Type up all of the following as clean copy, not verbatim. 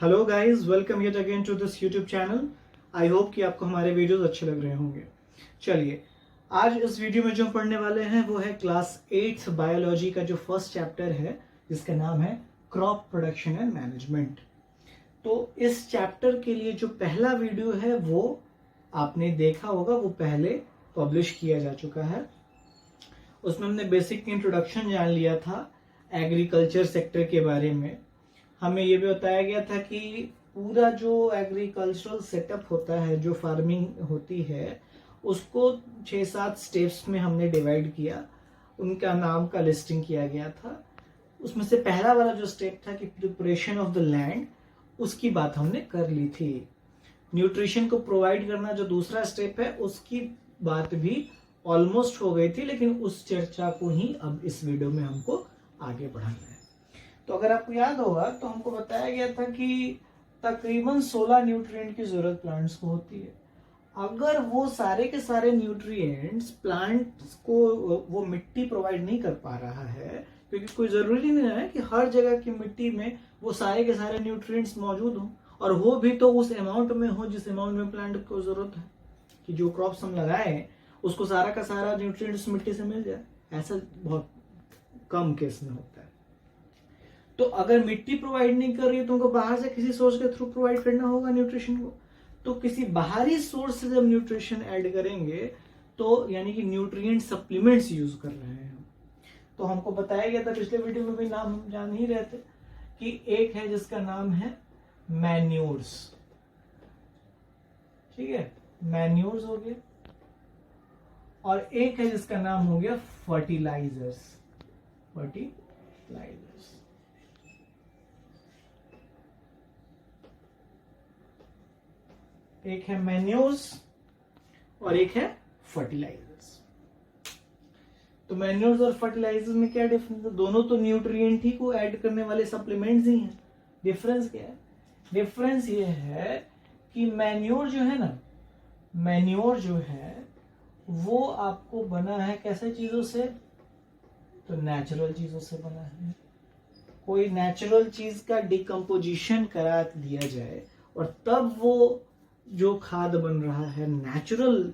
Hello guys, welcome yet again to this YouTube channel. I hope कि आपको हमारे videos अच्छे लग रहे होंगे। चलिए, आज इस वीडियो में जो हम पढ़ने वाले हैं वो है क्लास 8 बायोलॉजी का जो फर्स्ट चैप्टर है, जिसका नाम है क्रॉप प्रोडक्शन एंड मैनेजमेंट। तो इस चैप्टर के लिए जो पहला वीडियो है वो आपने देखा होगा, वो पहले पब्लिश किया जा चुका है। उसमें हमने बेसिक इंट्रोडक्शन जान लिया था एग्रीकल्चर सेक्टर के बारे में। हमें ये भी बताया गया था कि पूरा जो एग्रीकल्चरल सेटअप होता है, जो फार्मिंग होती है, उसको 6-7 स्टेप्स में हमने डिवाइड किया। उनका नाम का लिस्टिंग किया गया था। उसमें से पहला वाला जो स्टेप था कि प्रिपरेशन ऑफ द लैंड, उसकी बात हमने कर ली थी। न्यूट्रिशन को प्रोवाइड करना जो दूसरा स्टेप है, उसकी बात भी ऑलमोस्ट हो गई थी, लेकिन उस चर्चा को ही अब इस वीडियो में हमको आगे बढ़ाना है। तो अगर आपको याद होगा तो हमको बताया गया था कि तकरीबन 16 न्यूट्रिएंट की जरूरत प्लांट्स को होती है। अगर वो सारे के सारे न्यूट्रिएंट्स प्लांट्स को वो मिट्टी प्रोवाइड नहीं कर पा रहा है, क्योंकि कोई जरूरी नहीं है कि हर जगह की मिट्टी में वो सारे के सारे न्यूट्रिएंट्स मौजूद हों, और वो भी तो उस अमाउंट में हो जिस अमाउंट में प्लांट को जरूरत है कि जो क्रॉप्स हम लगाए उसको सारा का सारा न्यूट्रिएंट्स मिट्टी से मिल जाए। ऐसा बहुत कम केस में होता है। तो अगर मिट्टी प्रोवाइड नहीं कर रही है तो उनको बाहर से किसी सोर्स के थ्रू प्रोवाइड करना होगा न्यूट्रिशन को। तो किसी बाहरी सोर्स से जब न्यूट्रिशन ऐड करेंगे तो यानी कि न्यूट्रिएंट सप्लीमेंट्स यूज कर रहे हैं हम। तो हमको बताया गया था पिछले वीडियो में भी, नाम हम जान ही रहे थे कि एक है जिसका नाम है मैन्योर्स। ठीक है, मैन्योर्स हो गया, और एक है जिसका नाम हो गया फर्टिलाइजर्स। फर्टिलाइजर्स एक है मैन्योर्स और एक है फर्टिलाइजर्स। तो मैन्योर्स और फर्टिलाइजर्स में क्या डिफरेंस है? दोनों तो न्यूट्रिएंट ही को ऐड करने वाले सप्लीमेंट्स ही हैं। डिफरेंस क्या है? डिफरेंस ये है कि मैन्योर जो है ना, मैन्योर जो है वो आपको बना है कैसे चीजों से? तो नेचुरल चीजों से बना है। कोई नेचुरल चीज का डिकम्पोजिशन करा दिया जाए और तब वो जो खाद बन रहा है, नेचुरल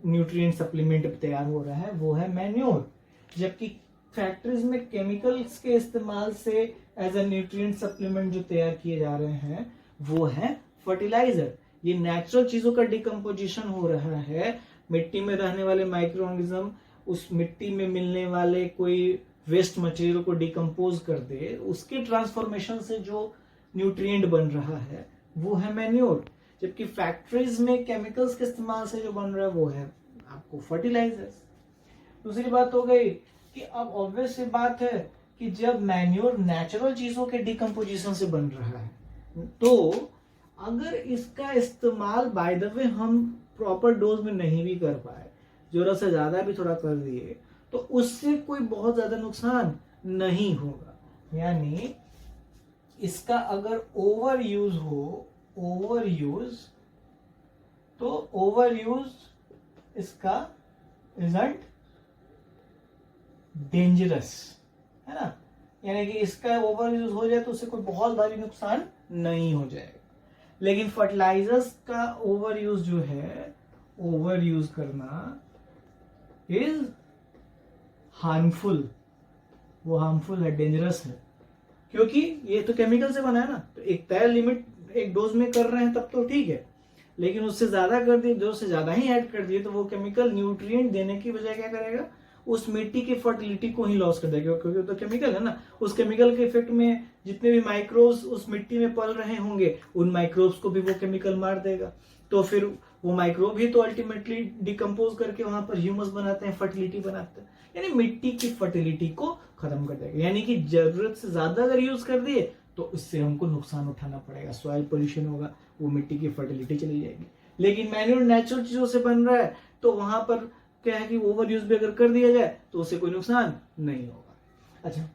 न्यूट्रिएंट सप्लीमेंट तैयार हो रहा है, वो है मैन्योर। जबकि फैक्ट्रीज में केमिकल्स के इस्तेमाल से एज अ न्यूट्रिएंट सप्लीमेंट जो तैयार किए जा रहे हैं वो है फर्टिलाइजर। ये नेचुरल चीजों का डिकम्पोजिशन हो रहा है। मिट्टी में रहने वाले माइक्रो ऑर्गेनिज्म उस मिट्टी में मिलने वाले कोई वेस्ट मटेरियल को डिकम्पोज कर दे, उसके ट्रांसफॉर्मेशन से जो न्यूट्रिएंट बन रहा है वो है मैन्योर। जबकि फैक्ट्रीज में केमिकल्स के इस्तेमाल से जो बन रहा है वो है आपको फर्टिलाइजर्स। दूसरी बात हो गई कि अब ऑब्वियस सी बात है कि जब मैन्योर नेचुरल चीजों के डिकम्पोजिशन से बन रहा है, तो अगर इसका इस्तेमाल बाय द वे हम प्रॉपर डोज में नहीं भी कर पाए, जरूरत से ज्यादा भी थोड़ा कर दिए, तो उससे कोई बहुत ज्यादा नुकसान नहीं होगा। यानी इसका अगर ओवर यूज हो, ओवर यूज, तो ओवर यूज इसका रिजल्ट डेंजरस है ना। यानी कि इसका ओवर यूज हो जाए तो उससे कोई बहुत भारी नुकसान नहीं हो जाएगा। लेकिन फर्टिलाइजर्स का ओवर यूज जो है, ओवर यूज करना इज हार्मफुल। वो हार्मफुल है, डेंजरस है, क्योंकि ये तो केमिकल से बना है ना। तो एक तय लिमिट, एक डोज में कर रहे हैं तब तो ठीक है, लेकिन उससे ज्यादा कर दिए, डोज से ज्यादा ही ऐड कर दिए, तो वो केमिकल न्यूट्रिएंट देने की बजाय क्या करेगा? उस मिट्टी की फर्टिलिटी को ही लॉस कर देगा, क्योंकि तो केमिकल है ना। उस केमिकल के इफेक्ट में जितने भी माइक्रोब्स उस मिट्टी में पल रहे होंगे, उन माइक्रोब्स को भी वो केमिकल मार देगा। तो फिर वो माइक्रोब ही तो अल्टीमेटली डिकम्पोज करके वहां पर ह्यूमस बनाते हैं, फर्टिलिटी बनाते हैं, यानी मिट्टी की फर्टिलिटी को खत्म कर देगा। यानी कि जरूरत से ज्यादा अगर यूज कर दिए तो उससे हमको नुकसान उठाना पड़ेगा। सॉइल पोल्यूशन होगा, वो मिट्टी की फर्टिलिटी चली जाएगी। लेकिन मैन्योर नेचुरल चीजों से बन रहा है, तो वहां पर क्या है कि ओवर यूज भी अगर कर दिया जाए तो उससे कोई नुकसान नहीं होगा। अच्छा,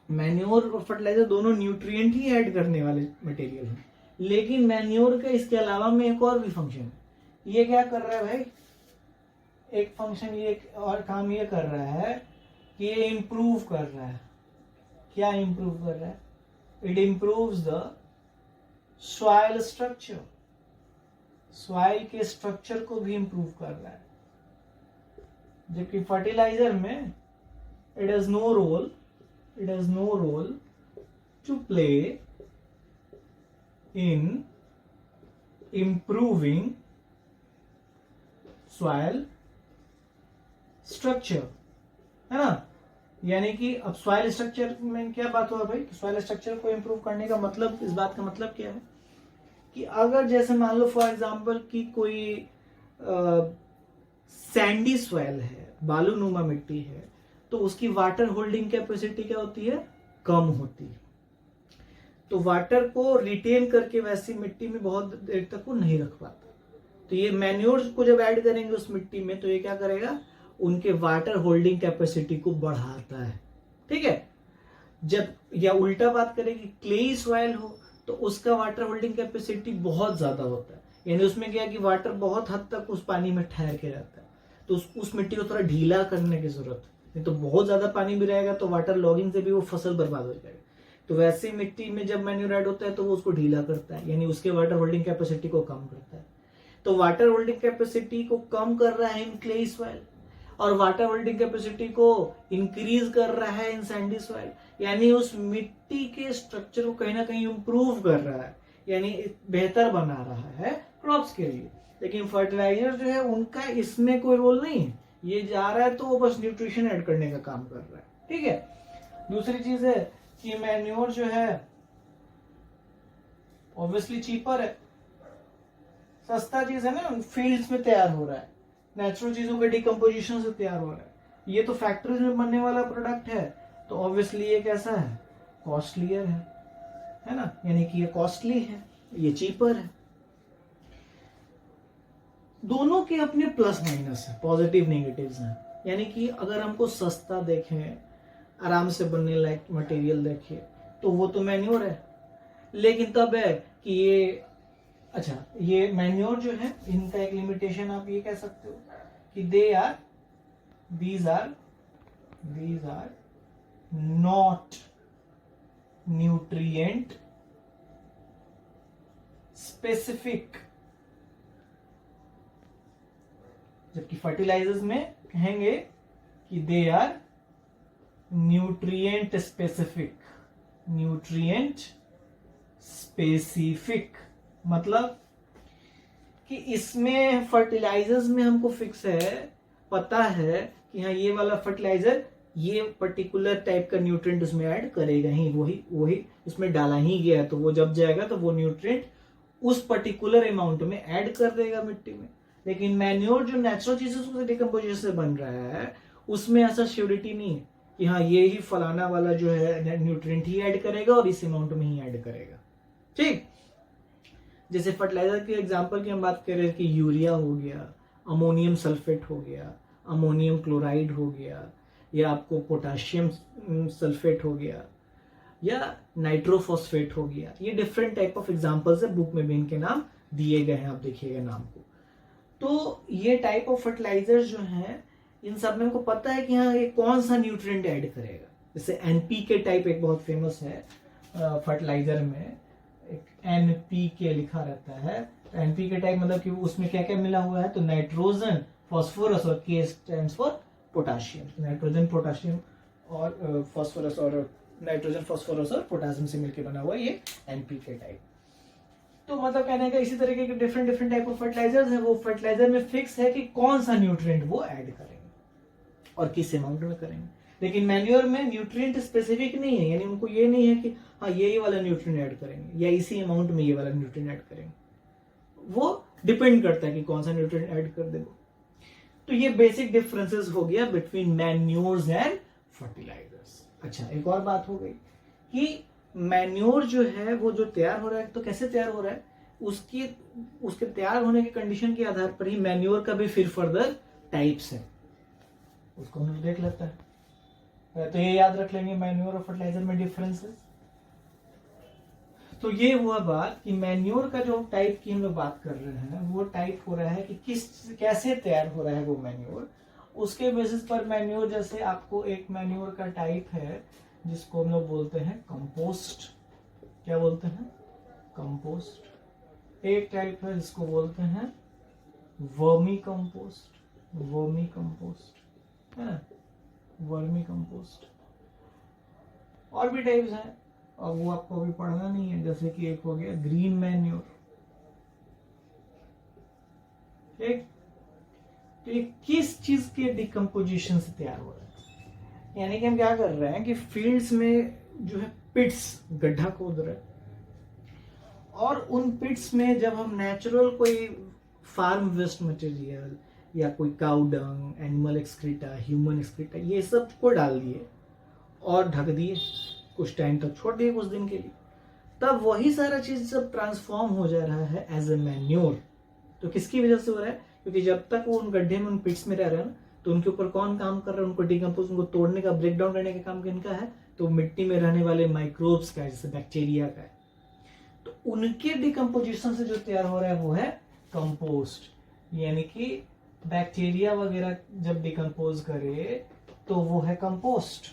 मैन्योर और फर्टिलाइजर दोनों न्यूट्रिएंट ही ऐड करने वाले मटेरियल हैं, लेकिन मैन्योर का इसके अलावा में एक और भी फंक्शन है। ये क्या कर रहा है भाई? एक फंक्शन, ये और काम ये कर रहा है कि ये इंप्रूव कर रहा है। क्या इंप्रूव कर रहा है? It improves the soil structure, soil के स्ट्रक्चर को भी इंप्रूव कर रहा है, जबकि फर्टिलाइजर में it has no role to play in improving soil structure, है ना। यानी कि अब सॉइल स्ट्रक्चर में क्या बात हुआ भाई, सॉइल स्ट्रक्चर को इंप्रूव करने का मतलब, इस बात का मतलब क्या है कि अगर जैसे मान लो फॉर एग्जांपल कि कोई सैंडी सॉइल है, बालूनुमा मिट्टी है, तो उसकी वाटर होल्डिंग कैपेसिटी क्या होती है, कम होती है। तो वाटर को रिटेन करके वैसी मिट्टी में बहुत देर तक वो नहीं रख पाता। तो ये मैन्योर्स को जब ऐड करेंगे उस मिट्टी में, तो ये क्या करेगा, उनके वाटर होल्डिंग कैपेसिटी को बढ़ाता है, ठीक है। जब या उल्टा बात करें कि क्लेई सॉइल हो, तो उसका वाटर होल्डिंग कैपेसिटी बहुत ज्यादा होता है, यानी उसमें क्या है कि वाटर बहुत हद तक उस पानी में ठहर के रहता है। तो उस मिट्टी को थोड़ा ढीला करने की जरूरत है, नहीं तो बहुत ज्यादा पानी भी रहेगा तो वाटर लॉगिंग से भी वो फसल बर्बाद हो जाएगी। तो वैसे मिट्टी में जब मैन्योर ऐड होता है तो वो उसको ढीला करता है, यानी उसके वाटर होल्डिंग कैपेसिटी को कम करता है। तो वाटर होल्डिंग कैपेसिटी को कम कर रहा है इन क्लेई सॉइल, और वाटर होल्डिंग कैपेसिटी को इंक्रीज कर रहा है इन सैंडी सॉइल, यानी उस मिट्टी के स्ट्रक्चर को कहीं ना कहीं इंप्रूव कर रहा है, यानी बेहतर बना रहा है क्रॉप्स के लिए। लेकिन फर्टिलाइजर जो है उनका इसमें कोई रोल नहीं है, ये जा रहा है तो वो बस न्यूट्रिशन ऐड करने का काम कर रहा है, ठीक है। दूसरी चीज है कि मैन्योर जो है ऑब्वियसली चीपर है, सस्ता चीज है ना, फील्ड्स में तैयार हो रहा है, नेचुरल चीजों के डिकम्पोजिशन से तैयार हो रहा है। ये तो फैक्ट्रीज में बनने वाला प्रोडक्ट है, तो ऑब्वियसली ये कैसा है, कॉस्टलियर है ना, यानी कि ये कॉस्टली है, ये चीपर है। दोनों के अपने प्लस माइनस है, पॉजिटिव नेगेटिव्स हैं। यानी कि अगर हमको सस्ता देखें, आराम से बनने लायक मटेरियल देखें, तो वो तो मैन्योर है। लेकिन तब है कि ये, अच्छा, ये मैन्योर जो है इनका एक लिमिटेशन आप ये कह सकते हो कि these are not nutrient specific, जबकि फर्टिलाइजर्स में कहेंगे कि दे आर न्यूट्रिएंट स्पेसिफिक, मतलब कि इसमें फर्टिलाइजर्स में हमको फिक्स है, पता है कि हाँ ये वाला फर्टिलाइजर ये पर्टिकुलर टाइप का न्यूट्रिएंट उसमें ऐड करेगा ही, वही उसमें डाला ही गया है, तो वो जब जाएगा तो वो न्यूट्रिएंट उस पर्टिकुलर अमाउंट में ऐड कर देगा मिट्टी में। लेकिन मैन्योर जो नेचुरल चीजें से डिकम्पोजिशन से बन रहा है, उसमें ऐसा श्योरिटी नहीं है कि हाँ ये ही फलाना वाला जो है न्यूट्रिएंट ही ऐड करेगा और इस अमाउंट में ही ऐड करेगा, ठीक। जैसे फर्टिलाइजर के एग्जांपल की हम बात कर रहे हैं कि यूरिया हो गया, अमोनियम सल्फेट हो गया, अमोनियम क्लोराइड हो गया, या आपको पोटाशियम सल्फेट हो गया, या नाइट्रोफॉस्फेट हो गया। ये डिफरेंट टाइप ऑफ एग्जांपल्स है, बुक में भी इनके नाम दिए गए हैं, आप देखिएगा नाम को। तो ये टाइप ऑफ फर्टिलाइजर जो है, इन सब में हमको पता है कि हाँ ये कौन सा न्यूट्रिएंट ऐड करेगा। जैसे एनपीके टाइप एक बहुत फेमस है फर्टिलाइजर में, एक एनपीके लिखा रहता है। एनपीके टाइप मतलब कि उसमें क्या क्या मिला हुआ है, तो नाइट्रोजन, फास्फोरस और के stands for potassium. Nitrogen, potassium और फास्फोरस, और नाइट्रोजन, फास्फोरस और पोटाशियम से मिलकर बना हुआ ये एनपीके टाइप। तो मतलब कहने का इसी तरीके के डिफरेंट टाइप ऑफ फर्टिलाइजर्स है, वो फर्टिलाइजर में फिक्स है कि कौन सा न्यूट्रिएंट वो ऐड करेंगे और किस अमाउंट में करेंगे। लेकिन मैन्योर में न्यूट्रिएंट स्पेसिफिक नहीं है, यानी उनको ये नहीं है कि हाँ ये वाला न्यूट्रिएंट ऐड करेंगे या इसी अमाउंट में ये वाला न्यूट्रिएंट ऐड करेंगे, वो डिपेंड करता है कि कौन सा न्यूट्रिएंट ऐड कर देगा। तो ये बेसिक डिफरेंसेस हो गया बिटवीन मैन्योर्स एंड फर्टिलाइजर्स। अच्छा, एक और बात हो गई कि मैन्योर जो है वो जो तैयार हो रहा है, तो कैसे तैयार हो रहा है, उसके तैयार होने के कंडीशन के आधार पर ही मैन्योर का भी फिर फर्दर टाइप्स है, उसको हम देख लेते हैं। तो ये याद रख लेंगे मैन्योर और फर्टिलाइजर में डिफरेंसेस। तो ये हुआ बात कि मैन्योर का जो टाइप की हम लोग बात कर रहे हैं, वो टाइप हो रहा है कि कैसे तैयार हो रहा है वो मैन्योर, उसके बेसिस पर मैन्योर। जैसे आपको एक मैन्योर का टाइप है जिसको हम लोग बोलते हैं कंपोस्ट। क्या बोलते हैं? कंपोस्ट। एक टाइप है जिसको बोलते हैं वर्मी कंपोस्ट, वर्मी कंपोस्ट है ना, वर्मी कंपोस्ट। और भी टाइप्स हैं और वो आपको अभी पढ़ना नहीं है, जैसे कि एक हो गया ग्रीन मैन्योर। ठीक, तो ये किस चीज के डिकम्पोजिशन से तैयार हो रहा है, यानी कि हम क्या कर रहे हैं कि फील्ड्स में जो है पिट्स, गड्ढा खोद रहे हैं, और उन पिट्स में जब हम नेचुरल कोई फार्म वेस्ट मटेरियल या कोई cow dung, animal excreta, human excreta, ये सब को डाल दिए और ढक दिए, कुछ टाइम तक छोड़ दिए, कुछ दिन के लिए, तब वही सारा चीज जब ट्रांसफॉर्म हो जा रहा है एज ए मैन्योर। तो किसकी वजह से हो रहा है, क्योंकि जब तक वो उन गड्ढे में, उन पिट्स में रह रहे हैं ना, तो उनके ऊपर कौन काम कर रहा है, उनको डिकम्पोज, उनको तोड़ने का, ब्रेक डाउन करने का काम किनका है, तो मिट्टी में रहने वाले माइक्रोब्स का है, जैसे बैक्टीरिया का है। तो उनके डिकम्पोजिशन से जो तैयार हो रहा है वो है कंपोस्ट, यानी कि बैक्टीरिया वगैरह जब डिकम्पोज करे तो वो है कंपोस्ट।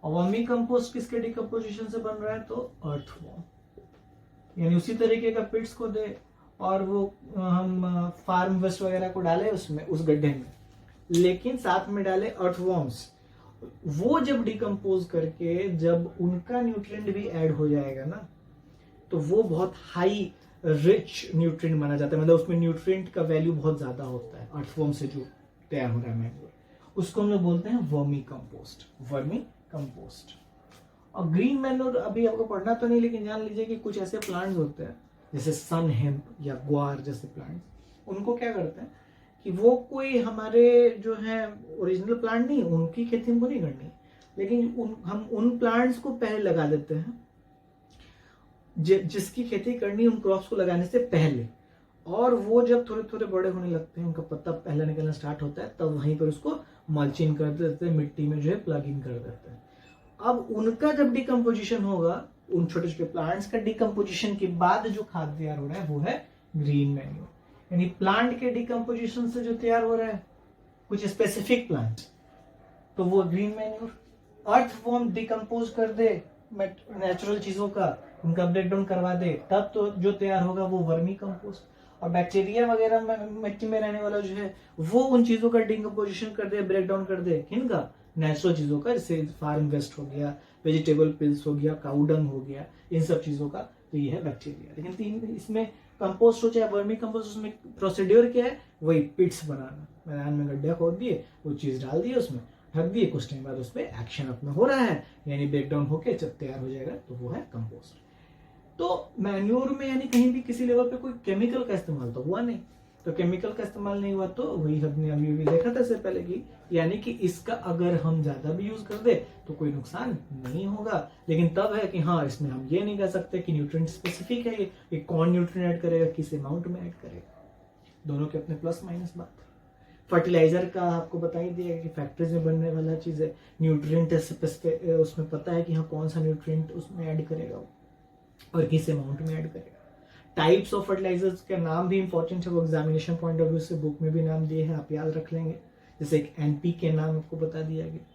और वर्मी कंपोस्ट किसके डिकम्पोजिशन से बन रहा है, तो अर्थवॉर्म, यानी उसी तरीके का पिट्स को दे और वो हम फार्म वेस्ट वगैरह को डाले उसमें, उस गड्ढे में, लेकिन साथ में डाले अर्थवॉर्म्स। वो जब डिकम्पोज करके जब उनका न्यूट्रिएंट भी ऐड हो जाएगा ना, तो वो बहुत हाई रिच न्यूट्रिएंट माना जाता है, मतलब उसमें न्यूट्रिएंट का वैल्यू बहुत ज्यादा होता है अर्थवॉर्म से जो तैयार हो रहा है मैन्योर, उसको हम लोग बोलते हैं वर्मी कंपोस्ट, वर्मी कंपोस्ट। और ग्रीन मैन्योर अभी आपको पढ़ना तो नहीं, लेकिन जान लीजिए कि कुछ ऐसे प्लांट्स होते हैं जैसे सन हेम्प या ग्वार जैसे प्लांट्स, उनको क्या करते हैं कि वो कोई हमारे जो है ओरिजिनल प्लांट नहीं, उनकी खेती हमको नहीं करनी, लेकिन हम उन प्लांट्स को पहले लगा देते हैं जिसकी खेती करनी उन क्रॉप्स को लगाने से पहले, और वो जब थोड़े थोड़े बड़े होने लगते हैं, उनका पत्ता पहले निकलना स्टार्ट होता है, तब वहीं पर उसको मल्चिंग कर देते हैं, मिट्टी में जो है प्लग इन कर देते हैं। अब उनका जब डिकम्पोजिशन होगा, उन छोटे छोटे प्लांट्स का डिकम्पोजिशन के बाद जो खाद तैयार हो रहा है वो है ग्रीन मैन्योर, यानी प्लांट के डिकम्पोजिशन से जो तैयार हो रहा है कुछ स्पेसिफिक प्लांट, तो वो ग्रीन मैन्योर। अर्थवॉर्म डिकम्पोज कर दे नेचुरल चीजों का, उनका ब्रेकडाउन करवा दे, तब तो जो तैयार होगा वो वर्मी कंपोस्ट। और बैक्टीरिया वगैरह मिट्टी में रहने वाला जो है वो उन चीजों का डिकम्पोजिशन कर दे, ब्रेकडाउन कर दे, किनका, नेचुरल चीजों का, जैसे फार्म वेस्ट हो गया, वेजिटेबल पिल्स हो गया, काउडंग हो गया, इन सब चीजों का, तो ये है बैक्टीरिया। लेकिन तीन इसमें कंपोस्ट हो चाहे वर्मी कंपोस्ट, उसमें प्रोसीड्योर क्या है, वही पिट्स बनाना, मैदान में गड्ढा खोद दिए, वो चीज डाल दिए उसमें, ढक दिए, कुछ टाइम बाद उसमें एक्शन अपना हो रहा है, यानी ब्रेकडाउन होके जब तैयार हो जाएगा तो वो है कंपोस्ट। तो मैन्योर में यानी कहीं भी किसी लेवल पे कोई केमिकल का इस्तेमाल तो हुआ नहीं, तो केमिकल का इस्तेमाल नहीं हुआ, तो वही हमने अभी भी देखा था इससे पहले की, यानी कि इसका अगर हम ज्यादा भी यूज कर दे तो कोई नुकसान नहीं होगा, लेकिन तब है कि हाँ, इसमें हम ये नहीं कह सकते कि न्यूट्रिएंट स्पेसिफिक है, ये कौन न्यूट्रिएंट ऐड करेगा, किस अमाउंट में ऐड करेगा, दोनों के अपने प्लस माइनस बात। फर्टिलाइजर का आपको बता ही दिया कि फैक्ट्रीज में बनने वाला चीज है, न्यूट्रिएंट उसमें पता है कि हाँ कौन सा न्यूट्रिएंट उसमें ऐड करेगा और किस अमाउंट में ऐड करेगा। टाइप्स ऑफ फर्टिलाइजर्स का नाम भी इंपॉर्टेंट है, वो एग्जामिनेशन पॉइंट ऑफ व्यू से बुक में भी नाम दिए हैं, आप याद रख लेंगे। जैसे एक एनपीके नाम आपको बता दिया गया,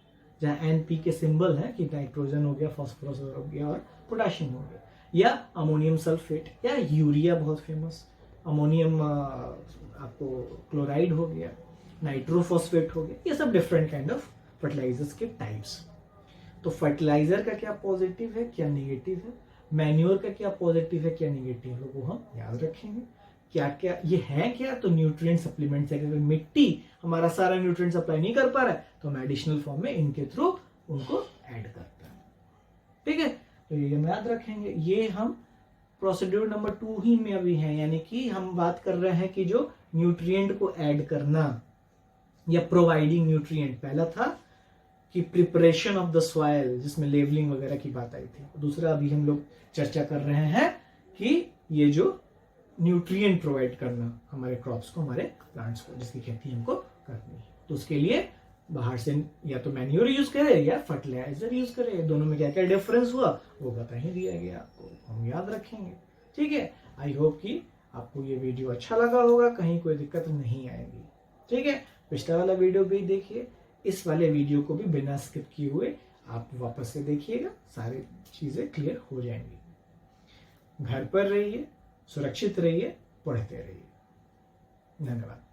जहाँ एनपीके सिंबल है कि नाइट्रोजन हो गया, फास्फोरस हो गया और पोटेशियम हो गया, या अमोनियम सल्फेट या यूरिया, बहुत फेमस, अमोनियम आपको क्लोराइड हो गया, नाइट्रोफॉस्फेट हो गया, ये सब डिफरेंट काइंड ऑफ फर्टिलाइजर्स के टाइप्स। तो फर्टिलाइजर का क्या पॉजिटिव है, क्या निगेटिव है, मैन्योर का क्या पॉजिटिव है, क्या निगेटिव है, वो हम याद रखेंगे। क्या क्या ये है, क्या तो न्यूट्रिएंट सप्लीमेंट्स है। अगर मिट्टी हमारा सारा न्यूट्रिएंट सप्लाई नहीं कर पा रहा है तो हम एडिशनल फॉर्म में इनके थ्रू उनको ऐड करते हैं, ठीक है। तो ये हम याद रखेंगे। ये हम प्रोसीड्यूर नंबर 2 ही में अभी है, यानी कि हम बात कर रहे हैं कि जो न्यूट्रिएंट को ऐड करना या प्रोवाइडिंग न्यूट्रिएंट। पहला था कि प्रिपरेशन ऑफ द सॉइल, जिसमें लेवलिंग वगैरह की बात आई थी। दूसरा अभी हम लोग चर्चा कर रहे हैं कि ये जो न्यूट्रिएंट प्रोवाइड करना हमारे क्रॉप्स को, हमारे प्लांट्स को, जिसकी खेती हमको करनी है, तो उसके लिए बाहर से या तो मैन्योर यूज करे या फर्टिलाइजर यूज करे। दोनों में क्या क्या डिफरेंस हुआ वो बता ही दिया गया आपको, हम याद रखेंगे, ठीक है। आई होप कि आपको ये वीडियो अच्छा लगा होगा, कहीं कोई दिक्कत नहीं आएगी, ठीक है। पिछला वाला वीडियो भी देखिए, इस वाले वीडियो को भी बिना स्किप किए हुए आप वापस से देखिएगा, सारी चीजें क्लियर हो जाएंगी। घर पर रहिए, सुरक्षित रहिए, पढ़ते रहिए। धन्यवाद।